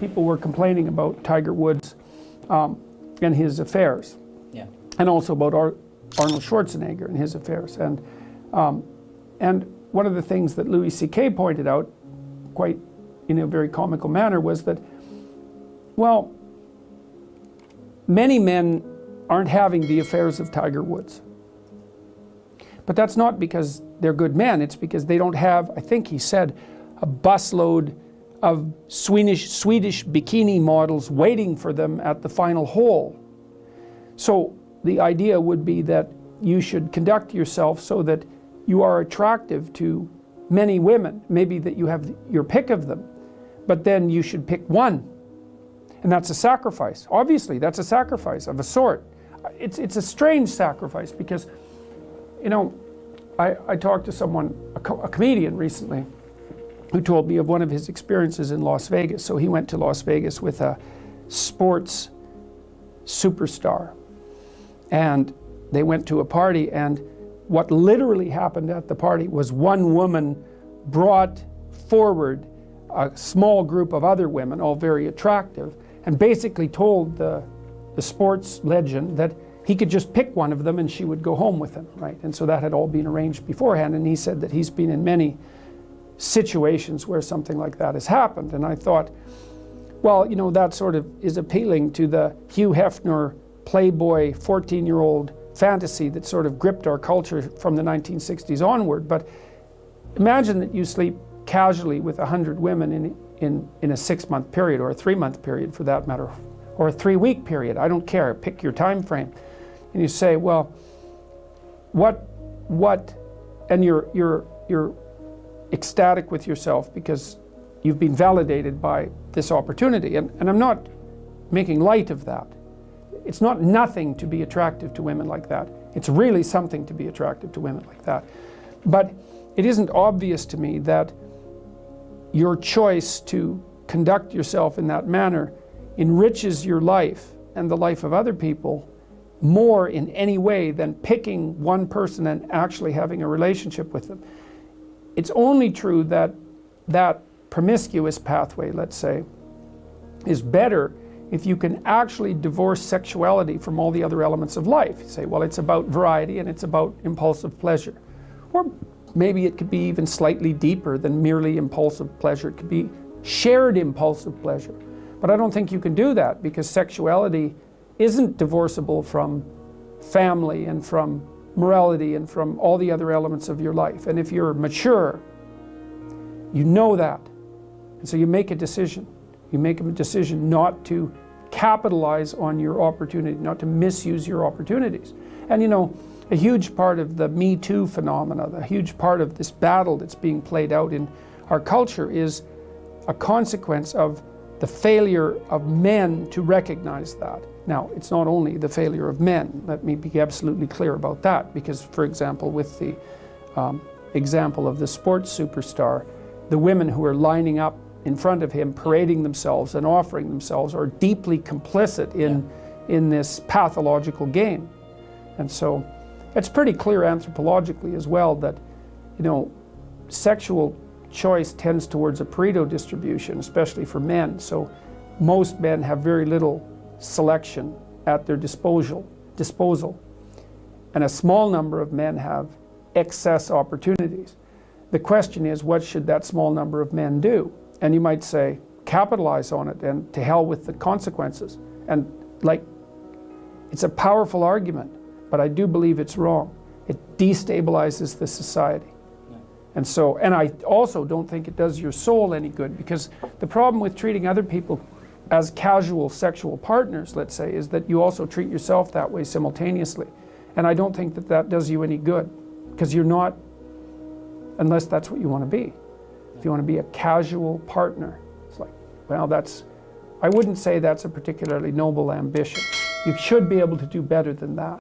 people were complaining about Tiger Woods and his affairs. Yeah. And also about Arnold Schwarzenegger and his affairs. And one of the things that Louis C.K. pointed out, quite in a very comical manner, was that, well, many men aren't having the affairs of Tiger Woods. But that's not because they're good men, it's because they don't have, I think he said, a busload of Swedish bikini models waiting for them at the final hole. So the idea would be that you should conduct yourself so that you are attractive to many women, maybe that you have your pick of them, but then you should pick one. And that's a sacrifice. Obviously, that's a sacrifice of a sort. It's a strange sacrifice because, you know, I talked to someone, a comedian recently, who told me of one of his experiences in Las Vegas. So he went to Las Vegas with a sports superstar. And they went to a party, and what literally happened at the party was one woman brought forward a small group of other women, all very attractive, and basically told the sports legend that he could just pick one of them and she would go home with him, right? And so that had all been arranged beforehand, and he said that he's been in many situations where something like that has happened. And I thought, well, you know, that sort of is appealing to the Hugh Hefner playboy 14-year-old fantasy that sort of gripped our culture from the 1960s onward. But imagine that you sleep casually with 100 women in a 6-month period, or a 3-month period for that matter, or a 3-week period. I don't care, pick your time frame. And you say, well, what, and you're ecstatic with yourself because you've been validated by this opportunity. And I'm not making light of that. It's not nothing to be attractive to women like that. It's really something to be attractive to women like that. But it isn't obvious to me that your choice to conduct yourself in that manner enriches your life and the life of other people more in any way than picking one person and actually having a relationship with them. It's only true that that promiscuous pathway, let's say, is better if you can actually divorce sexuality from all the other elements of life. You say, well, it's about variety and it's about impulsive pleasure. Or maybe it could be even slightly deeper than merely impulsive pleasure. It could be shared impulsive pleasure. But I don't think you can do that because sexuality isn't divorceable from family and from morality and from all the other elements of your life. And if you're mature, you know that. And so you make a decision. You make a decision not to capitalize on your opportunity, not to misuse your opportunities. And you know, a huge part of the Me Too phenomena, a huge part of this battle that's being played out in our culture is a consequence of the failure of men to recognize that. Now, it's not only the failure of men, let me be absolutely clear about that, because, for example, with the example of the sports superstar, the women who are lining up in front of him, parading themselves and offering themselves, are deeply complicit in this pathological game. And so it's pretty clear anthropologically as well that, you know, sexual choice tends towards a Pareto distribution, especially for men. So most men have very little selection at their disposal, and a small number of men have excess opportunities. The question is, what should that small number of men do? And you might say, capitalize on it and to hell with the consequences. And like, it's a powerful argument, but I do believe it's wrong. It destabilizes the society. And so, and I also don't think it does your soul any good, because the problem with treating other people as casual sexual partners, let's say, is that you also treat yourself that way simultaneously. And I don't think that that does you any good, because you're not, unless that's what you want to be. If you want to be a casual partner, it's like, well, that's, I wouldn't say that's a particularly noble ambition. You should be able to do better than that.